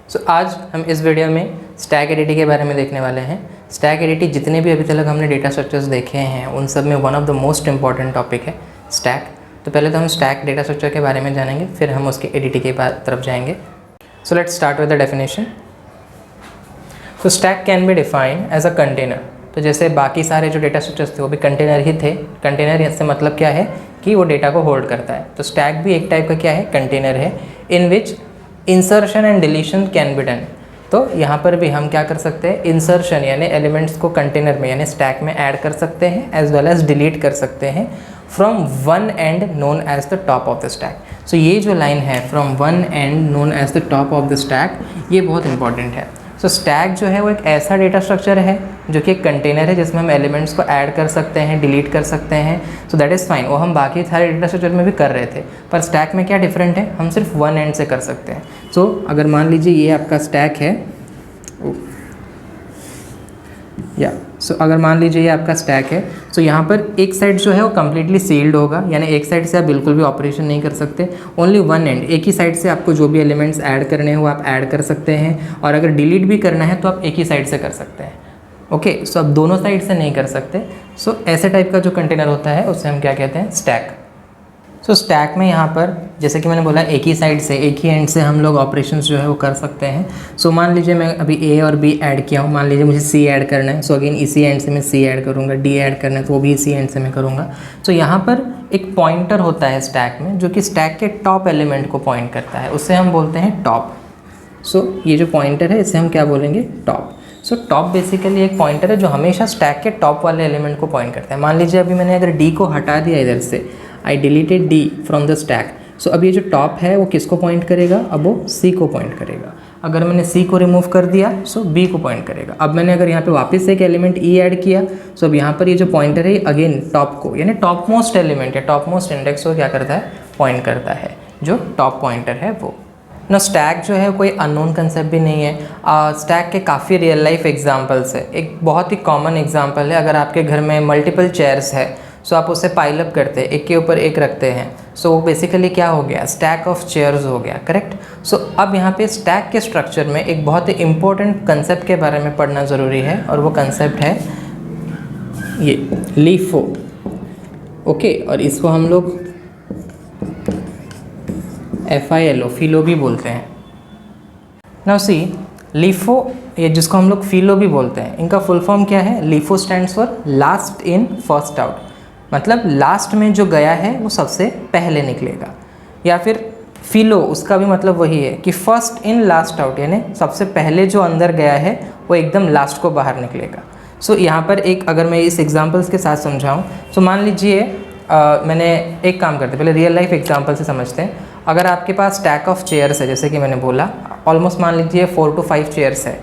सो आज हम इस वीडियो में स्टैक एडिटी के बारे में देखने वाले हैं। स्टैक एडिटी जितने भी अभी तक हमने डेटा स्ट्रक्चर्स देखे हैं उन सब में one of the most important topic है स्टैक। तो पहले तो हम स्टैक डेटा स्ट्रक्चर के बारे में जानेंगे, फिर हम उसके एडिटी के तरफ जाएंगे। So let's start with the definition. तो stack can be defined as a container. तो जैसे बाकी सारे जो डेटा स्ट्रक्चर्स थे वो भी कंटेनर ही थे। कंटेनर से मतलब क्या है कि वो डेटा को होल्ड करता है। तो स्टैक भी एक टाइप का क्या है, कंटेनर है, in which insertion and deletion can be done. तो यहाँ पर भी हम क्या कर सकते हैं, इंसर्शन यानी एलिमेंट्स को कंटेनर में यानी स्टैक में ऐड कर सकते हैं एज वेल एज डिलीट कर सकते हैं from one end known as the top of the stack. So ये जो लाइन है from one end known as the top of the stack, ये बहुत इंपॉर्टेंट है। सो स्टैक जो है वो एक ऐसा डेटा स्ट्रक्चर है जो कि एक कंटेनर है जिसमें हम एलिमेंट्स को ऐड कर सकते हैं, डिलीट कर सकते हैं। So that is fine. वो हम बाकी सारे डेटा स्ट्रक्चर में भी कर रहे थे, पर स्टैक में क्या डिफरेंट है, हम सिर्फ वन एंड से कर सकते हैं। सो अगर मान लीजिए ये आपका स्टैक है अगर मान लीजिए ये आपका स्टैक है, सो यहाँ पर एक साइड जो है वो कम्प्लीटली सील्ड होगा, यानी एक साइड से आप बिल्कुल भी ऑपरेशन नहीं कर सकते। ओनली वन एंड, एक ही साइड से आपको जो भी एलिमेंट्स ऐड करने हैं वो आप ऐड कर सकते हैं, और अगर डिलीट भी करना है तो आप एक ही साइड से कर सकते हैं। ओके, सो आप दोनों साइड से नहीं कर सकते। सो ऐसे टाइप का जो कंटेनर होता है उसे हम क्या कहते हैं, स्टैक। सो स्टैक में यहाँ पर जैसे कि मैंने बोला एक ही साइड से, एक ही एंड से हम लोग ऑपरेशंस जो है वो कर सकते हैं। सो मान लीजिए मैं अभी ए और बी ऐड किया हूँ, मान लीजिए मुझे सी ऐड करना है, सो अगेन इसी एंड से मैं सी ऐड करूँगा, डी ऐड करना है तो वो भी इसी एंड से मैं करूँगा। सो यहाँ पर एक पॉइंटर होता है स्टैक में जो कि स्टैक के टॉप एलिमेंट को पॉइंट करता है, उससे हम बोलते हैं टॉप। सो ये जो पॉइंटर है इसे हम क्या बोलेंगे, टॉप। सो टॉप बेसिकली एक पॉइंटर है जो हमेशा स्टैक के टॉप वाले एलिमेंट को पॉइंट करता है। मान लीजिए अभी मैंने अगर डी को हटा दिया इधर से, I deleted D from the stack, so अब ये जो टॉप है वो किसको पॉइंट करेगा, अब वो सी को पॉइंट करेगा। अगर मैंने सी को रिमूव कर दिया सो बी को पॉइंट करेगा। अब मैंने अगर यहाँ पे वापस एक एलिमेंट ई ऐड किया, सो अब यहाँ पर ये जो पॉइंटर है अगेन टॉप को, यानी टॉप मोस्ट एलिमेंट या टॉप मोस्ट इंडेक्स को क्या करता है, पॉइंट करता है, जो टॉप पॉइंटर है वो ना। स्टैक जो है कोई अननोन कंसेप्ट भी नहीं है। स्टैक के काफ़ी रियल लाइफ एग्जांपल्स है। एक बहुत ही कॉमन एग्जांपल है, अगर आपके घर में मल्टीपल चेयर्स है सो आप उसे पाइल अप करते हैं, एक के ऊपर एक रखते हैं, सो वो बेसिकली क्या हो गया, स्टैक ऑफ चेयर्स हो गया, करेक्ट। सो अब यहाँ पे स्टैक के स्ट्रक्चर में एक बहुत ही इंपॉर्टेंट कंसेप्ट के बारे में पढ़ना ज़रूरी है, और वो कंसेप्ट है ये लीफो। ओके, और इसको हम लोग FILO, फिलो भी बोलते हैं। नाउ सी, लीफो ये जिसको हम लोग फिलो भी बोलते हैं, इनका फुल फॉर्म क्या है, LIFO stands for last in first out. मतलब लास्ट में जो गया है वो सबसे पहले निकलेगा, या फिर फिलो उसका भी मतलब वही है कि फर्स्ट इन लास्ट आउट, यानी सबसे पहले जो अंदर गया है वो एकदम लास्ट को बाहर निकलेगा। सो यहाँ पर एक अगर मैं इस एग्जांपल्स के साथ समझाऊँ, सो मान लीजिए मैंने एक काम करते पहले रियल लाइफ एग्जांपल से समझते हैं। अगर आपके पास स्टैक ऑफ चेयर्स है, जैसे कि मैंने बोला ऑलमोस्ट मान लीजिए 4 to 5 चेयर्स है।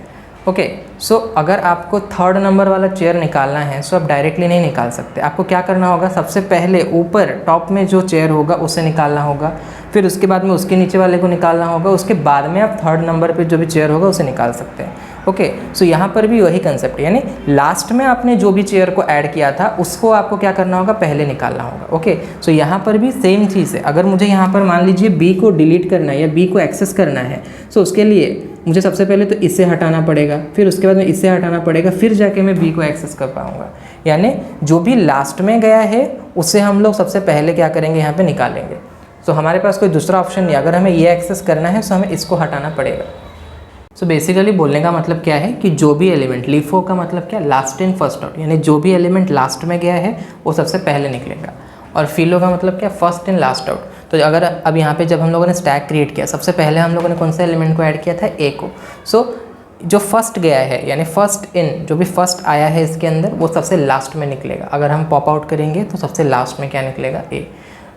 ओके, सो अगर आपको थर्ड नंबर वाला चेयर निकालना है सो आप डायरेक्टली नहीं निकाल सकते। आपको क्या करना होगा, सबसे पहले ऊपर टॉप में जो चेयर होगा उसे निकालना होगा, फिर उसके बाद में उसके नीचे वाले को निकालना होगा, उसके बाद में आप थर्ड नंबर पे जो भी चेयर होगा उसे निकाल सकते हैं। ओके, सो यहाँ पर भी वही कंसेप्ट है, यानी लास्ट में आपने जो भी चेयर को ऐड किया था उसको आपको क्या करना होगा, पहले निकालना होगा। ओके, सो यहाँ पर भी सेम चीज़ है। अगर मुझे यहाँ पर मान लीजिए बी को डिलीट करना है या बी को एक्सेस करना है, सो उसके लिए मुझे सबसे पहले तो इसे हटाना पड़ेगा, फिर उसके बाद में इसे हटाना पड़ेगा, फिर जाके मैं बी को एक्सेस कर पाऊँगा। यानी जो भी लास्ट में गया है उसे हम लोग सबसे पहले क्या करेंगे, यहाँ पे निकालेंगे। सो हमारे पास कोई दूसरा ऑप्शन नहीं, अगर हमें ये एक्सेस करना है तो हमें इसको हटाना पड़ेगा। सो बेसिकली बोलने का मतलब क्या है कि जो भी एलिमेंट, लीफो का मतलब क्या, लास्ट इन फर्स्ट आउट, यानी जो भी एलिमेंट लास्ट में गया है वो सबसे पहले निकलेगा। और फिलो का मतलब क्या, फर्स्ट इन लास्ट आउट। तो अगर अब यहाँ पे जब हम लोगों ने स्टैक क्रिएट किया, सबसे पहले हम लोगों ने कौन से एलिमेंट को ऐड किया था, ए को। सो जो फर्स्ट गया है यानी फर्स्ट इन, जो भी फर्स्ट आया है इसके अंदर वो सबसे लास्ट में निकलेगा। अगर हम पॉप आउट करेंगे तो सबसे लास्ट में क्या निकलेगा, ए।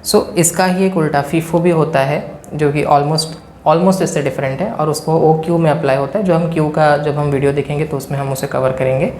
सो इसका ही एक उल्टा फीफो भी होता है जो कि ऑलमोस्ट इससे डिफरेंट है, और उसको ओ क्यू में अप्लाई होता है, जो हम क्यू का जब हम वीडियो देखेंगे तो उसमें हम उसे कवर करेंगे।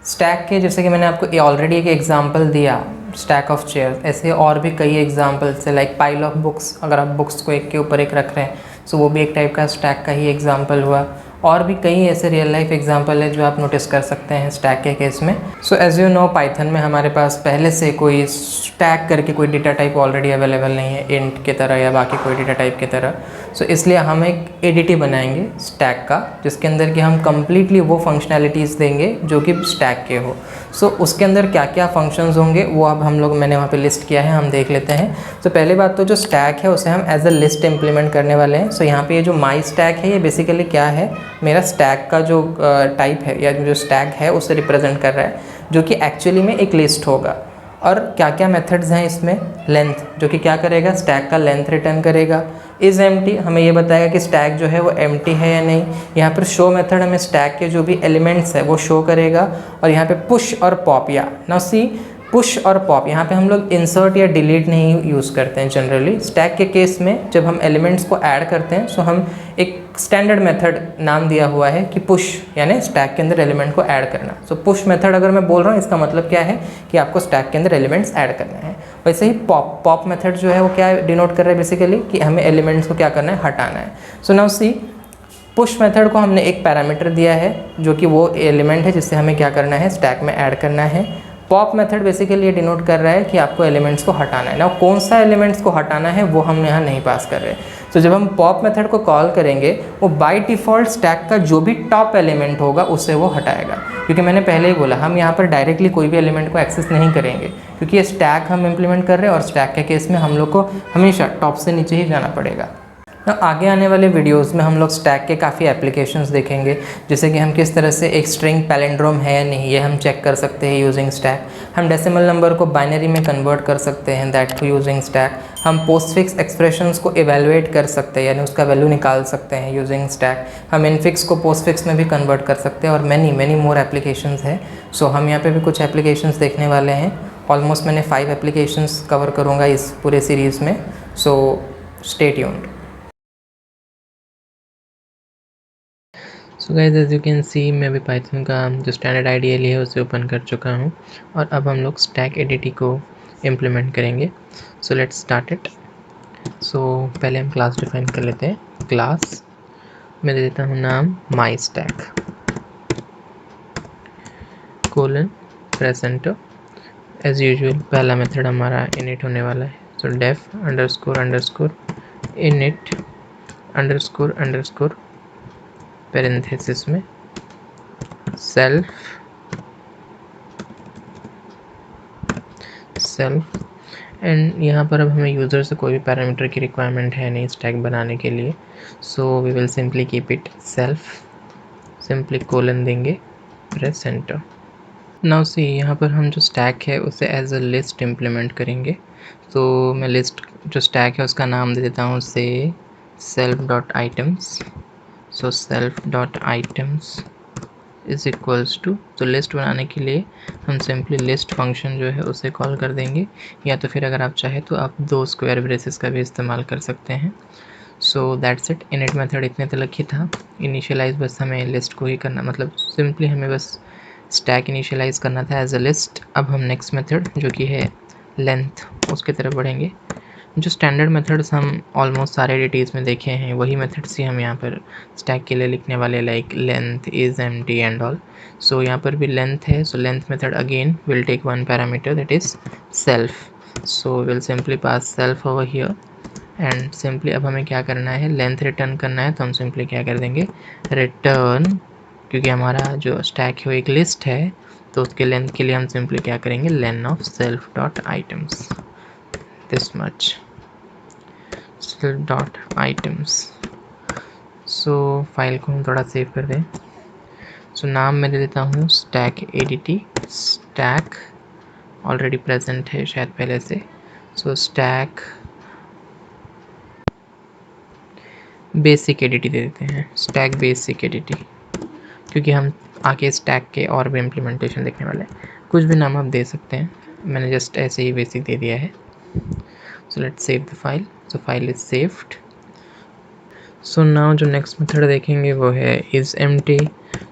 स्टैक के जैसे कि मैंने आपको ऑलरेडी एक एग्जांपल दिया स्टैक ऑफ चेयर, ऐसे और भी कई एग्जांपल्स है, लाइक पाइल ऑफ बुक्स। अगर आप बुक्स को एक के ऊपर एक रख रहे हैं सो वो भी एक टाइप का स्टैक का ही एग्जांपल हुआ। और भी कई ऐसे रियल लाइफ एग्जांपल है जो आप नोटिस कर सकते हैं स्टैक के केस में। So as you know Python में हमारे पास पहले से कोई स्टैक करके कोई डेटा टाइप ऑलरेडी अवेलेबल नहीं है इंट के तरह या बाकी कोई डेटा टाइप की तरह। सो इसलिए हम एक एडीटी बनाएंगे स्टैक का, जिसके अंदर कि हम कम्प्लीटली वो फंक्शनैलिटीज़ देंगे जो कि स्टैक के हो। सो उसके अंदर क्या क्या फंक्शंस होंगे वो अब मैंने वहाँ पे लिस्ट किया है, हम देख लेते हैं। तो पहले बात तो जो स्टैक है उसे हम एज अ लिस्ट इम्प्लीमेंट करने वाले हैं। सो यहाँ पे ये जो माई स्टैक है ये बेसिकली क्या है, मेरा स्टैक का जो टाइप है या जो स्टैक है उसे रिप्रेजेंट कर रहा है, जो कि एक्चुअली में एक लिस्ट होगा। और क्या क्या मेथड्स हैं इसमें, लेंथ जो कि क्या करेगा, स्टैक का लेंथ रिटर्न करेगा। इज़ एम्प्टी हमें ये बताएगा कि स्टैक जो है वो एम्प्टी है या नहीं। यहाँ पर शो मेथड हमें स्टैक के जो भी एलिमेंट्स है वो शो करेगा। और यहाँ पे पुश और पॉप, या नाउ सी पुश और पॉप, यहाँ पे हम लोग इंसर्ट या डिलीट नहीं यूज़ करते हैं जनरली। स्टैक के केस में जब हम एलिमेंट्स को ऐड करते हैं सो हम एक स्टैंडर्ड मेथड नाम दिया हुआ है कि पुश, यानी स्टैक के अंदर एलिमेंट को ऐड करना। सो पुश मेथड अगर मैं बोल रहा हूँ इसका मतलब क्या है कि आपको स्टैक के अंदर एलिमेंट्स ऐड करने हैं। वैसे ही पॉप मेथड जो है वो क्या डिनोट कर रहा है बेसिकली कि हमें एलिमेंट्स को क्या करना है, हटाना है। So now see push method को हमने एक पैरामीटर दिया है जो कि वो एलिमेंट है जिससे हमें क्या करना है, स्टैक में ऐड करना है। पॉप मेथड बेसिकली ये डिनोट कर रहा है कि आपको एलिमेंट्स को हटाना है ना, कौन सा एलिमेंट्स को हटाना है वो हम यहाँ नहीं पास कर रहे। तो जब हम पॉप मेथड को कॉल करेंगे वो बाय डिफ़ॉल्ट स्टैक का जो भी टॉप एलिमेंट होगा उससे वो हटाएगा, क्योंकि मैंने पहले ही बोला हम यहाँ पर डायरेक्टली कोई भी एलिमेंट को एक्सेस नहीं करेंगे, क्योंकि ये स्टैक हम इम्प्लीमेंट कर रहे हैं और स्टैक के केस में हम लोग को हमेशा टॉप से नीचे ही जाना पड़ेगा। आगे आने वाले वीडियोस में हम लोग स्टैक के काफ़ी एप्लीकेशंस देखेंगे, जैसे कि हम किस तरह से एक स्ट्रिंग पैलिंड्रोम है या नहीं ये हम चेक कर सकते हैं यूजिंग स्टैक। हम डेसिमल नंबर को बाइनरी में कन्वर्ट कर सकते हैं, दैट टू यूजिंग स्टैक। हम पोस्टफिक्स एक्सप्रेशंस को इवेलुएट कर सकते हैं, यानी उसका वैल्यू निकाल सकते हैं यूजिंग स्टैक। हम इनफिक्स को पोस्टफिक्स में भी कन्वर्ट कर सकते हैं और मैनी मोर एप्लीकेशंस है। सो हम यहाँ पे भी कुछ एप्लीकेशंस देखने वाले हैं। ऑलमोस्ट मैंने 5 एप्लीकेशंस कवर करूँगा इस पूरे सीरीज़ में। So stay tuned. So guys as you can see मैं अभी पाइथन का जो स्टैंडर्ड आईडीएल है उसे ओपन कर चुका हूँ और अब हम लोग स्टैक एडीटी को इम्प्लीमेंट करेंगे। So let's start it. So पहले हम क्लास डिफाइन कर लेते हैं। क्लास मैं दे देता हूँ नाम my stack colon presenter. As usual पहला मेथड हमारा इनिट होने वाला है। So def underscore init underscore parenthesis में सेल्फ एंड यहाँ पर अब हमें यूज़र से कोई भी पैरामीटर की रिक्वायरमेंट है नहीं स्टैक बनाने के लिए। So we will simply keep it self, simply colon देंगे, प्रेस एंटर। नाउ सी यहाँ पर हम जो स्टैक है उसे एज अ लिस्ट इम्प्लीमेंट करेंगे। तो मैं लिस्ट जो स्टैक है उसका नाम दे देता हूँ से self dot items. So self dot items is equals to, तो लिस्ट बनाने के लिए हम सिंपली लिस्ट फंक्शन जो है उसे कॉल कर देंगे, या तो फिर अगर आप चाहे तो आप 2 स्क्वायर ब्रेसेस का भी इस्तेमाल कर सकते हैं। So that's it. Init method इतने तक ही था। इनिशियलाइज बस हमें लिस्ट को ही करना, मतलब सिंपली हमें बस स्टैक इनिशियलाइज करना था एज अ लिस्ट। अब हम नेक्स्ट मेथड जो कि है लेंथ उसकी तरफ बढ़ेंगे। जो स्टैंडर्ड मेथड्स हम ऑलमोस्ट सारे एडिटीज़ में देखे हैं वही मेथड्स ही हम यहाँ पर स्टैक के लिए लिखने वाले, like length is empty and all. So यहाँ पर भी लेंथ है। So length method again will take one parameter that is self. So will simply pass self over here and simply अब हमें क्या करना है, लेंथ रिटर्न करना है। तो हम सिंपली क्या कर देंगे, रिटर्न, क्योंकि हमारा जो स्टैक है वो एक लिस्ट है तो उसके लेंथ के लिए हम सिंपली क्या करेंगे, len of self dot items, this much self dot items. So file को हम थोड़ा सेव कर दें। सो नाम मैं दे देता हूँ stack ADT. Stack already present है शायद पहले से। सो स्टैक बेसिक एडीटी दे देते हैं, स्टैक बेसिक एडीटी, क्योंकि हम आगे स्टैक के और भी इम्प्लीमेंटेशन देखने वाले हैं। कुछ भी नाम आप दे सकते हैं, मैंने जस्ट ऐसे ही बेसिक दे दिया है। सो let's save the file. So file is saved. So now जो नेक्स्ट मेथड देखेंगे वो है इज़ एम्प्टी।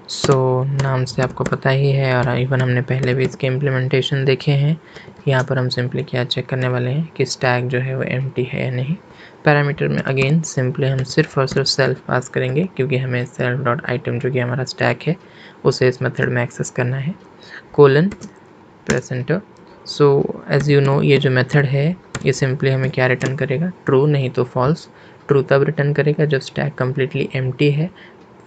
सो नाम से आपको पता ही है और इवन हमने पहले भी इसके इम्प्लीमेंटेशन देखे हैं। यहाँ पर हम सिंपली क्या चेक करने वाले हैं कि स्टैक जो है वो एम्प्टी है या नहीं। पैरामीटर में अगेन सिंपली हम सिर्फ और सिर्फ सेल्फ पास करेंगे, क्योंकि हमें सेल्फ डॉट आइटम जो कि हमारा स्टैक है उसे इस मेथड में एक्सेस करना है, colon press enter. So as you know ये जो मेथड है ये सिंपली हमें क्या रिटर्न करेगा, ट्रू नहीं तो फॉल्स। ट्रू तब रिटर्न करेगा जब स्टैक कम्प्लीटली एम्प्टी है,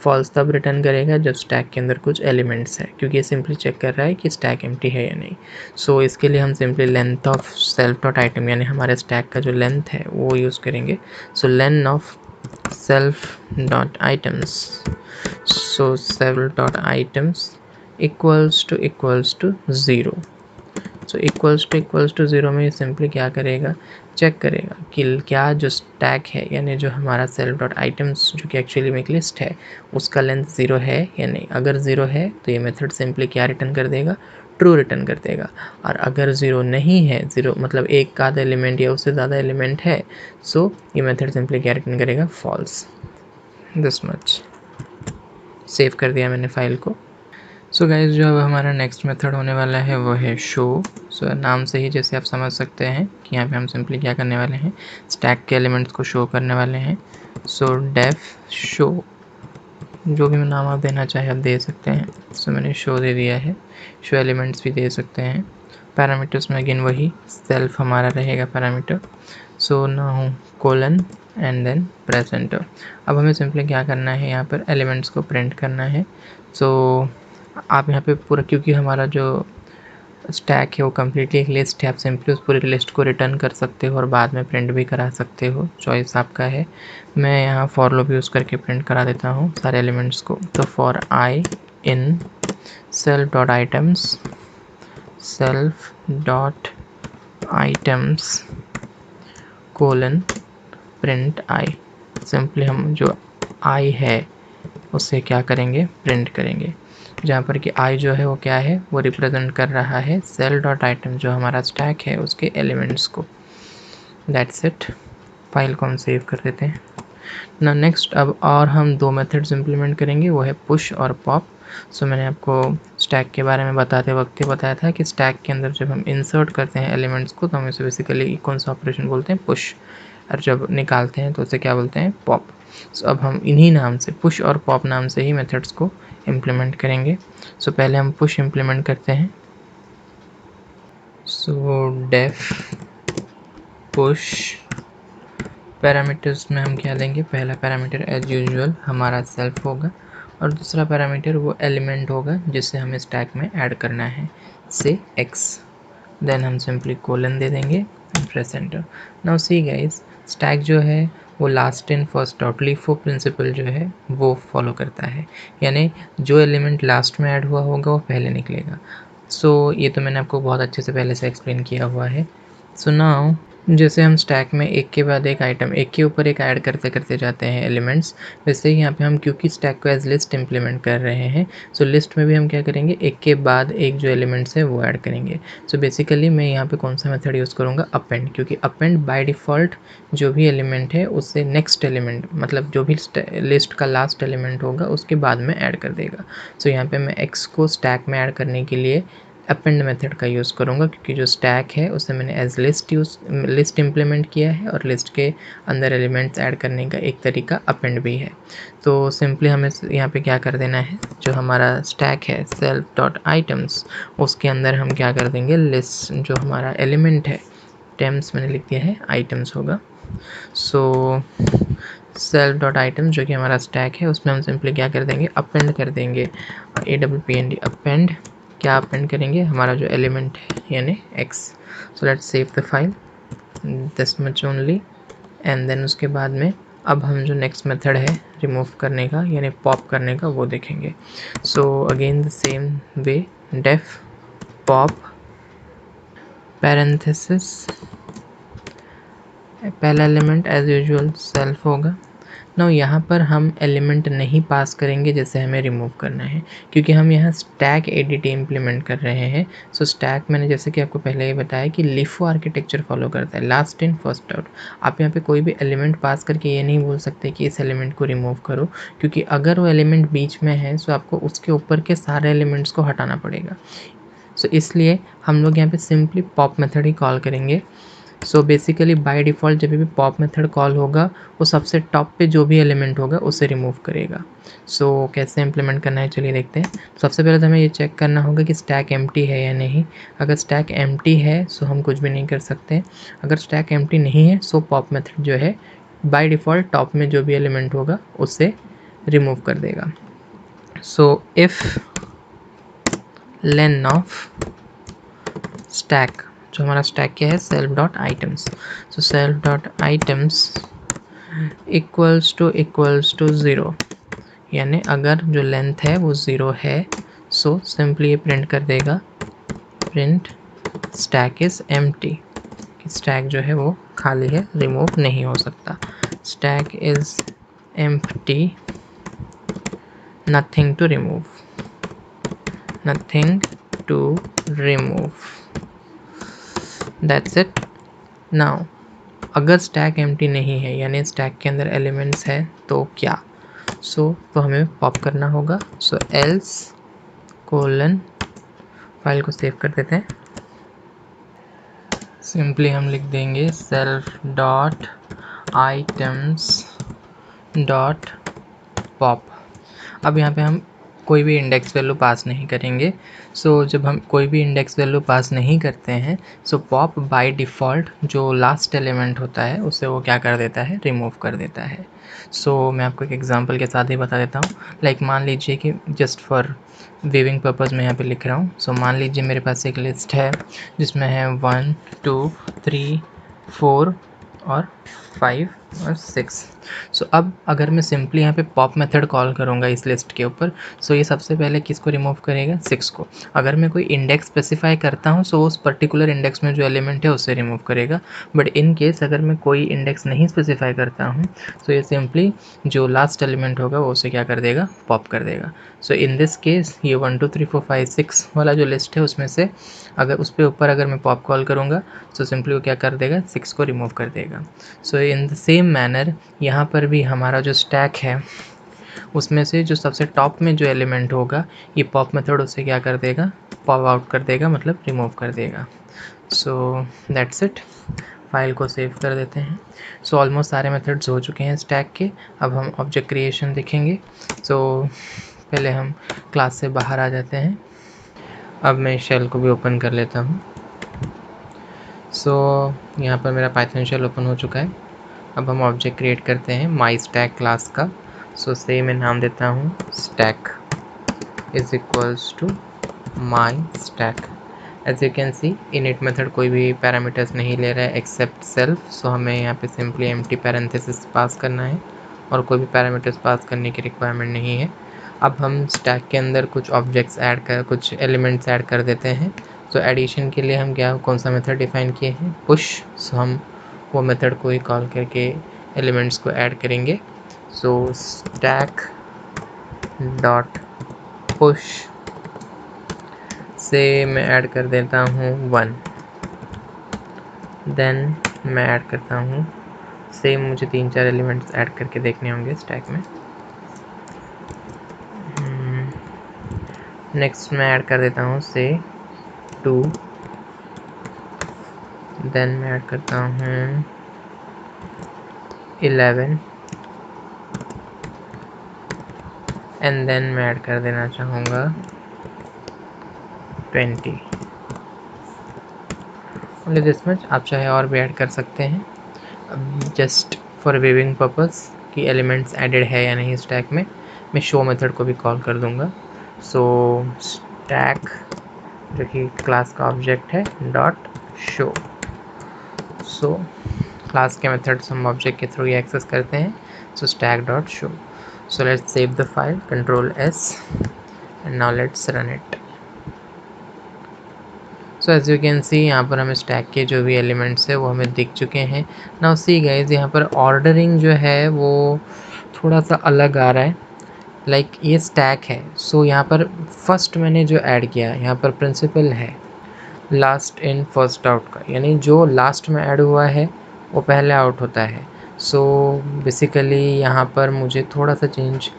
फॉल्स तब रिटर्न करेगा जब स्टैक के अंदर कुछ एलिमेंट्स है, क्योंकि ये सिंपली चेक कर रहा है कि स्टैक एम्प्टी है या नहीं। सो इसके लिए हम simply length of self dot item यानी हमारे स्टैक का जो लेंथ है वो यूज़ करेंगे। So length of self dot items, so self dot items equals to 0। So equals to 0 में ये सिंपली क्या करेगा, चेक करेगा कि क्या जो स्टैक है यानी जो हमारा सेल्फ डॉट आइटम्स जो कि एक्चुअली में एक लिस्ट है उसका लेंथ 0 है या नहीं। अगर 0 है तो ये मेथड सिंपली क्या रिटर्न कर देगा, ट्रू रिटर्न कर देगा। और अगर 0 नहीं है, 0 मतलब एक का आधा एलिमेंट या उससे ज़्यादा एलिमेंट है, सो ये मेथड सिंपली क्या रिटर्न करेगा, फॉल्स। This much. सेव कर दिया मैंने फाइल को। सो गाइज जो अब हमारा नेक्स्ट मेथड होने वाला है वो है शो। सो नाम से ही जैसे आप समझ सकते हैं कि यहाँ पे हम सिंपली क्या करने वाले हैं, स्टैक के एलिमेंट्स को शो करने वाले हैं। सो डेफ शो, जो भी नाम आप देना चाहे आप दे सकते हैं। सो मैंने शो दे दिया है, शो एलिमेंट्स भी दे सकते हैं। पैरामीटर्स में अगेन वही सेल्फ हमारा रहेगा parameter. So now colon and then press enter. अब हमें सिंपली क्या करना है, यहाँ पर एलिमेंट्स को प्रिंट करना है। सो आप यहाँ पे पूरा, क्योंकि हमारा जो स्टैक है वो कम्प्लीटली एक लिस्ट है, आप सिंपली उस पूरी लिस्ट को रिटर्न कर सकते हो और बाद में प्रिंट भी करा सकते हो, चॉइस आपका है। मैं यहाँ फॉर लूप यूज़ करके प्रिंट करा देता हूँ सारे एलिमेंट्स को। तो for I in self dot items, self dot items colon print I. Simply हम जो आई है उससे क्या करेंगे, प्रिंट करेंगे, जहाँ पर कि आई जो है वो क्या है, वो रिप्रेजेंट कर रहा है सेल डॉट आइटम जो हमारा स्टैक है उसके एलिमेंट्स को। That's it. फाइल को हम सेव कर देते हैं ना। नेक्स्ट अब और हम दो मेथड्स इम्प्लीमेंट करेंगे, वो है पुश और पॉप। सो मैंने आपको स्टैक के बारे में बताते वक्त ही बताया था कि स्टैक के अंदर जब हम इंसर्ट करते हैं एलिमेंट्स को तो हम इसे बेसिकली कौन सा ऑपरेशन बोलते हैं, पुश, और जब निकालते हैं तो उसे क्या बोलते हैं, पॉप। सो अब हम इन्हीं नाम से, पुश और पॉप नाम से ही मेथड्स को इम्प्लीमेंट करेंगे। सो पहले हम पुश इम्प्लीमेंट करते हैं। सो डेफ पुश, पैरामीटर्स में हम क्या देंगे, पहला पैरामीटर एज यूजुअल हमारा सेल्फ होगा और दूसरा पैरामीटर वो एलिमेंट होगा जिसे हमें स्टैक में ऐड करना है, से x। देन हम सिंपली कोलन दे देंगे, press enter. Now see guys, stack जो है वो last in first out, LIFO principle जो है वो फॉलो करता है, यानी जो एलिमेंट लास्ट में ऐड हुआ होगा वो पहले निकलेगा। सो ये तो मैंने आपको बहुत अच्छे से पहले से एक्सप्लेन किया हुआ है। सो नाउ जैसे हम स्टैक में एक के बाद एक आइटम, एक के ऊपर एक ऐड करते करते जाते हैं एलिमेंट्स, वैसे ही यहाँ पे हम क्योंकि स्टैक को एज लिस्ट इम्प्लीमेंट कर रहे हैं, सो लिस्ट में भी हम क्या करेंगे, एक के बाद एक जो एलिमेंट्स है वो ऐड करेंगे। सो बेसिकली मैं यहाँ पे कौन सा मेथड यूज़ करूँगा, अपेंड, क्योंकि अपेंड बाय डिफ़ॉल्ट जो भी एलिमेंट है उससे नेक्स्ट एलिमेंट, मतलब जो भी लिस्ट का लास्ट एलिमेंट होगा उसके बाद में ऐड कर देगा। सो यहाँ पे मैं एक्स को स्टैक में ऐड करने के लिए अपेंड मेथड का यूज़ करूँगा, क्योंकि जो स्टैक है उसे मैंने एज लिस्ट इम्प्लीमेंट किया है और लिस्ट के अंदर एलिमेंट्स ऐड करने का एक तरीका अपेंड भी है। तो सिंपली हमें यहाँ पे क्या कर देना है, जो हमारा स्टैक है सेल्फ डॉट आइटम्स उसके अंदर हम क्या कर देंगे, लिस्ट जो हमारा एलिमेंट है, टेम्स मैंने लिख दिया है, आइटम्स होगा। सो सेल्फ डॉट आइटम्स जो कि हमारा स्टैक है उसमें हम सिंपली क्या कर देंगे, अपेंड कर देंगे, APPEND अपेंड। क्या अपेंड करेंगे, हमारा जो एलिमेंट है यानी x। So let's save the file, this much only. And then उसके बाद में अब हम जो नेक्स्ट मेथड है रिमूव करने का यानी पॉप करने का वो देखेंगे। So again the same way, def pop parenthesis, पहला एलिमेंट एज यूजुअल सेल्फ होगा। नाउ यहाँ पर हम एलिमेंट नहीं पास करेंगे जैसे हमें रिमूव करना है, क्योंकि हम यहाँ स्टैक एडिट इम्प्लीमेंट कर रहे हैं। सो स्टैक मैंने जैसे कि आपको पहले ही बताया कि लिफो आर्किटेक्चर फॉलो करता है, लास्ट इन फर्स्ट आउट। आप यहाँ पे कोई भी एलिमेंट पास करके ये नहीं बोल सकते कि इस एलिमेंट को रिमूव करो, क्योंकि अगर वो एलिमेंट बीच में है तो आपको उसके ऊपर के सारे एलिमेंट्स को हटाना पड़ेगा। सो इसलिए हम लोग यहाँ पे सिंपली पॉप मेथड ही कॉल करेंगे। सो बेसिकली बाय डिफ़ॉल्ट जब भी पॉप मेथड कॉल होगा वो सबसे टॉप पे जो भी एलिमेंट होगा उसे रिमूव करेगा। सो कैसे इम्प्लीमेंट करना है चलिए देखते हैं। सबसे पहले तो हमें ये चेक करना होगा कि स्टैक एम्प्टी है या नहीं। अगर स्टैक एम्प्टी है सो हम कुछ भी नहीं कर सकते। अगर स्टैक एम्प्टी नहीं है सो पॉप मेथड जो है बाय डिफ़ॉल्ट टॉप में जो भी एलिमेंट होगा उसे रिमूव कर देगा। So if len of stack, जो हमारा स्टैक क्या है self dot items, so self dot items equals to zero, यानी अगर जो लेंथ है वो ज़ीरो है सो सिंपली ये प्रिंट कर देगा print stack is empty, stack जो है वो खाली है, रिमूव नहीं हो सकता। Stack is empty, nothing to remove, nothing to remove, that's it. Now अगर स्टैक एम्प्टी नहीं है यानी स्टैक के अंदर एलिमेंट्स है तो क्या, तो हमें पॉप करना होगा। सो एल्स कोलन, फाइल को सेव कर देते हैं, सिंपली हम लिख देंगे self dot items dot pop. अब यहाँ पे हम कोई भी इंडेक्स वैल्यू पास नहीं करेंगे। जब हम कोई भी इंडेक्स वैल्यू पास नहीं करते हैं पॉप बाय डिफ़ॉल्ट जो लास्ट एलिमेंट होता है उसे वो क्या कर देता है, रिमूव कर देता है। मैं आपको एक एग्जांपल के साथ ही बता देता हूँ। लाइक मान लीजिए कि जस्ट फॉर वीविंग पर्पज़ मैं यहाँ पे लिख रहा हूँ। मान लीजिए मेरे पास एक लिस्ट है जिसमें है 1 2 3 4 और 5 और 6। अब अगर मैं सिंपली यहाँ पे पॉप मेथड कॉल करूँगा इस लिस्ट के ऊपर, ये सबसे पहले किसको रिमूव करेगा, 6 को। अगर मैं कोई इंडेक्स स्पेसिफाई करता हूँ उस पर्टिकुलर इंडेक्स में जो एलिमेंट है उसे रिमूव करेगा। बट इन केस अगर मैं कोई इंडेक्स नहीं स्पेसिफाई करता हूँ ये सिंपली जो लास्ट एलिमेंट होगा वो उसे क्या कर देगा, पॉप कर देगा। इन दिस केस ये 1 2 3 4 5 6 वाला जो लिस्ट है उसमें से अगर उस पर ऊपर अगर मैं पॉप कॉल करूँगा सिंपली वो क्या कर देगा, 6 को रिमूव कर देगा। इन द सेम मैनर यहाँ पर भी हमारा जो स्टैक है उसमें से जो सबसे टॉप में जो एलिमेंट होगा ये पॉप मेथड उसे क्या कर देगा, पॉप आउट कर देगा, मतलब रिमूव कर देगा। That's it. फाइल को सेव कर देते हैं। ऑलमोस्ट सारे मेथड्स हो चुके हैं स्टैक के। अब हम ऑब्जेक्ट क्रिएशन देखेंगे। पहले हम क्लास से बाहर आ जाते हैं। अब मैं शेल को भी ओपन कर लेता हूँ। यहाँ पर मेरा पाइथन शेल ओपन हो चुका है। अब हम ऑब्जेक्ट क्रिएट करते हैं माई स्टैक क्लास का। से मैं नाम देता हूँ stack is equals to my stack. As you can see init method कोई भी पैरामीटर्स नहीं ले रहा है एक्सेप्ट सेल्फ। हमें यहाँ पे सिंपली एम्प्टी पैरेंथेसिस पास करना है और कोई भी पैरामीटर्स पास करने की रिक्वायरमेंट नहीं है। अब हम स्टैक के अंदर कुछ ऑब्जेक्ट्स ऐड कर, कुछ एलिमेंट्स ऐड कर देते हैं। एडिशन के लिए हम कौन सा मेथड डिफाइन किए हैं, पुश। हम वो मेथड को ही कॉल करके एलिमेंट्स को ऐड करेंगे। स्टैक डॉट पुश से मैं ऐड कर देता हूँ 1, देन मैं ऐड करता हूँ सेम, मुझे 3-4 एलिमेंट्स ऐड करके देखने होंगे स्टैक में। नेक्स्ट मैं ऐड कर देता हूँ से 2, देन मैं ऐड करता हूँ 11 एंड देन मैं ऐड कर देना चाहूँगा 20। Only this much. आप चाहे और भी ऐड कर सकते हैं। अब जस्ट फॉर वीविंग पर्पस कि एलिमेंट्स एडेड है या नहीं स्टैक में, मैं शो मेथड को भी कॉल कर दूँगा। स्टैक जो कि क्लास का ऑब्जेक्ट है डॉट शो। क्लास के मेथड्स हम ऑब्जेक्ट के थ्रू ही एक्सेस करते हैं। Stack dot show. Let's save the file, control S and now let's run it. As you can see यहाँ पर हमें स्टैक के जो भी एलिमेंट्स है वो हमें दिख चुके हैं। नाउ सी गाइज, यहाँ पर ऑर्डरिंग जो है वो थोड़ा सा अलग आ रहा है। लाइक ये स्टैक है, यहाँ पर फर्स्ट मैंने जो ऐड किया यहाँ पर प्रिंसिपल है लास्ट इन फर्स्ट आउट का, यानी जो लास्ट में ऐड हुआ है वो पहले आउट होता है। बेसिकली यहाँ पर मुझे थोड़ा सा चेंज,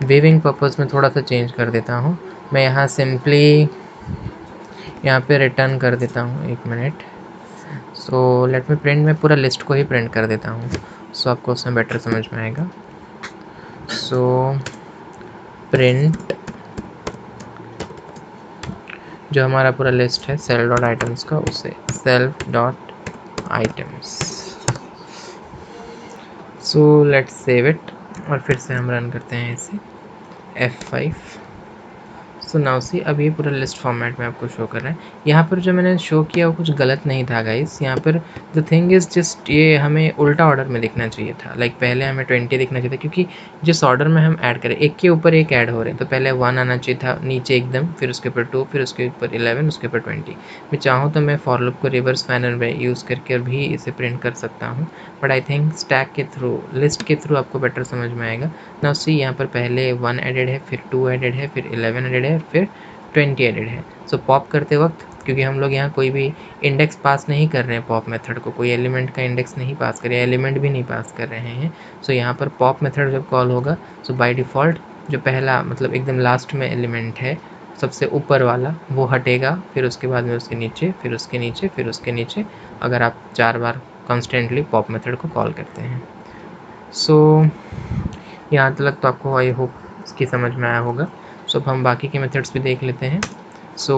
वीविंग पर्पस में थोड़ा सा चेंज कर देता हूँ। मैं यहाँ सिंपली यहाँ पे रिटर्न कर देता हूँ, 1 minute. So let me print, मैं पूरा लिस्ट को ही प्रिंट कर देता हूँ, सो आपको उसमें बेटर समझ में आएगा। सो प्रिंट जो हमारा पूरा लिस्ट है सेल डॉट आइटम्स का, उसे self dot items. So let's save it और फिर से हम रन करते हैं इसे F5। सो नाउ सी, अब ये पूरा लिस्ट फॉर्मेट में आपको शो कर रहा है। यहाँ पर जो मैंने शो किया वो कुछ गलत नहीं था गाइस, यहाँ पर द थिंग इज़ जस्ट ये हमें उल्टा ऑर्डर में दिखना चाहिए था। लाइक पहले हमें 20 दिखना चाहिए था, क्योंकि जिस ऑर्डर में हम ऐड करें एक के ऊपर एक ऐड हो रहे हैं, तो पहले 1 आना चाहिए था नीचे एकदम, फिर उसके ऊपर 2, फिर उसके ऊपर 11, उसके ऊपर 20। मैं चाहूँ तो मैं फॉर लूप को रिवर्स मैनर में यूज़ करके भी इसे प्रिंट कर सकता हूँ, बट आई थिंक स्टैक के थ्रू, लिस्ट के थ्रू आपको बेटर समझ में आएगा। नाउ सी, यहाँ पर पहले 1 एडेड है, फिर 2 एडेड है, फिर 11 एडेड है, फिर 20 एडेड है। सो पॉप करते वक्त, क्योंकि हम लोग यहाँ कोई भी इंडेक्स पास नहीं कर रहे हैं, पॉप मेथड को कोई एलिमेंट का इंडेक्स नहीं पास कर रहे हैं, एलिमेंट भी नहीं पास कर रहे हैं। सो यहाँ पर पॉप मेथड जब कॉल होगा, सो बाय डिफ़ॉल्ट जो पहला मतलब एकदम लास्ट में एलिमेंट है, सबसे ऊपर वाला, वो हटेगा, फिर उसके बाद में उसके नीचे, फिर उसके नीचे, फिर उसके नीचे, अगर आप 4 बार कॉन्स्टेंटली पॉप मेथड को कॉल करते हैं। सो यहाँ तक तो आपको आई होप इसकी समझ में आया होगा। सो अब हम बाकी के मेथड्स भी देख लेते हैं। सो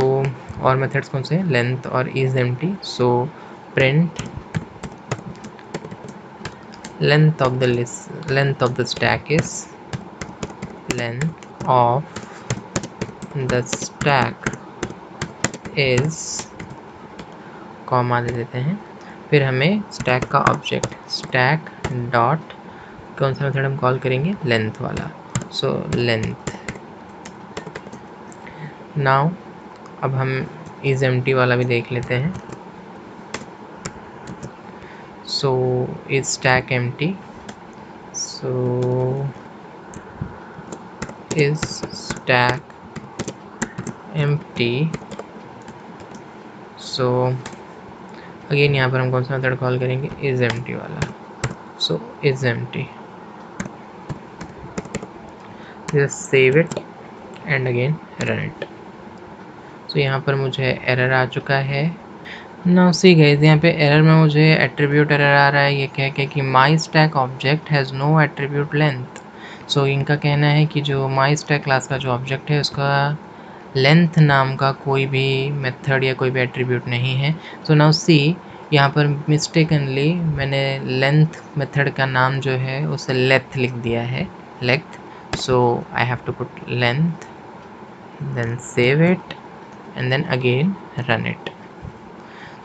और मेथड्स कौन से हैं? लेंथ और is empty. So print length of the list, length of the stack is length of the stack is, comma दे देते हैं, फिर हमें स्टैक का ऑब्जेक्ट स्टैक डॉट, कौन सा मेथड हम कॉल करेंगे? लेंथ वाला। So length. नाउ अब हम इज एम्प्टी वाला भी देख लेते हैं। So is stack empty, so is stack empty. So again यहाँ पर हम कौन सा मेथड कॉल करेंगे? इज एम्प्टी वाला। So is empty, just save it and again run it. So यहाँ पर मुझे एरर आ चुका है। नाउ सी गाइस, यहाँ पे एरर में मुझे एट्रीब्यूट एरर आ रहा है, ये कह के कि my stack object has no attribute length. So इनका कहना है कि जो माई स्टैक क्लास का जो ऑब्जेक्ट है उसका लेंथ नाम का कोई भी मेथड या कोई भी एट्रीब्यूट नहीं है। सो नाउ सी, यहाँ पर मिस्टेकनली मैंने लेंथ मेथड का नाम जो है उसे लेथ लिख दिया है, लेथ। So I have to put length, then save it and then again run it.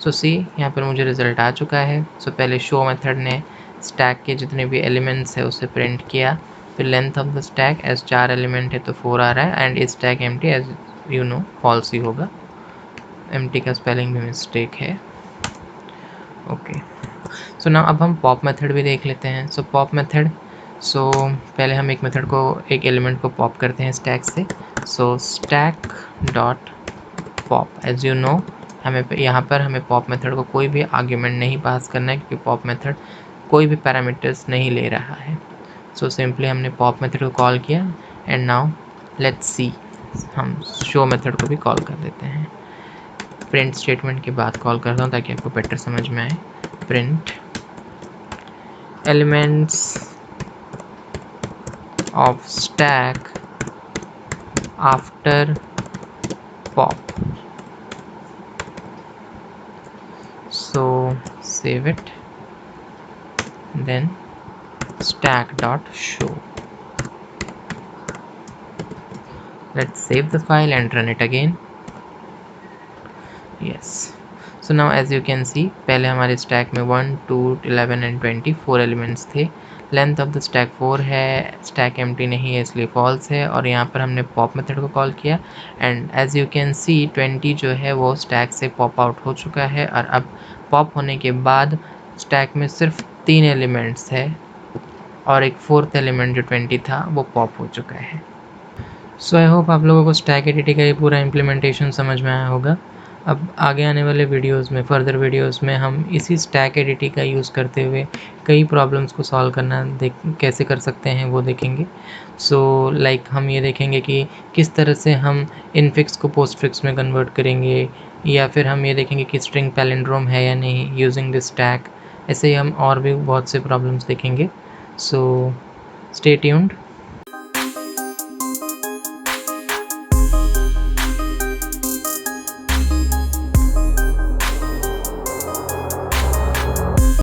So see, यहाँ पर मुझे रिज़ल्ट आ चुका है। सो पहले शो मेथड ने स्टैक के जितने भी एलिमेंट्स है उसे प्रिंट किया, फिर length of the stack as 4 element है तो 4 आ रहा है, and is stack empty as you know false ही होगा, एम्प्टी का स्पेलिंग भी मिस्टेक है। ओके, सो ना अब हम पॉप मेथड भी देख लेते हैं। सो पॉप मेथड, सो पहले हम एक मेथड को, एक एलिमेंट को पॉप करते हैं स्टैक से। So stack dot pop, as you know हमें यहाँ पर हमें पॉप मेथड को कोई भी आर्ग्यूमेंट नहीं पास करना है, क्योंकि पॉप मेथड कोई भी पैरामीटर्स नहीं ले रहा है। सो सिंपली हमने पॉप मेथड को कॉल किया, एंड नाउ लेट्स सी, हम शो मेथड को भी कॉल कर देते हैं। प्रिंट स्टेटमेंट के बाद कॉल करता हूँ ताकि आपको बेटर समझ में आए। Print elements of stack after pop. So save it, then stack dot show. Let's save the file and run it again. Yes. So now as you can see, पहले हमारे स्टैक में 1, 2, 11 and 20 4 एलिमेंट्स थे। Length of the stack 4 है, stack empty नहीं है इसलिए false है, और यहाँ पर हमने पॉप मेथड को कॉल किया, and as you can see 20 जो है वो स्टैक से पॉप आउट हो चुका है, और अब पॉप होने के बाद स्टैक में सिर्फ 3 एलिमेंट्स है, और एक 4th एलिमेंट जो 20 था वो पॉप हो चुका है। सो आई होप आप लोगों को स्टैक एडिटिंग का ये पूरा इम्प्लीमेंटेशन समझ में आया होगा। अब आगे आने वाले वीडियोस में, फर्दर वीडियोस में हम इसी स्टैक एडिटिंग का यूज़ करते हुए कई प्रॉब्लम्स को सॉल्व करना कैसे कर सकते हैं वो देखेंगे। सो लाइक हम ये देखेंगे कि किस तरह से हम इनफिक्स को पोस्टफिक्स में कन्वर्ट करेंगे, या फिर हम ये देखेंगे कि स्ट्रिंग पैलिंड्रोम है या नहीं यूजिंग दिस स्टैक। ऐसे ही हम और भी बहुत से प्रॉब्लम्स देखेंगे। सो स्टे ट्यून्ड।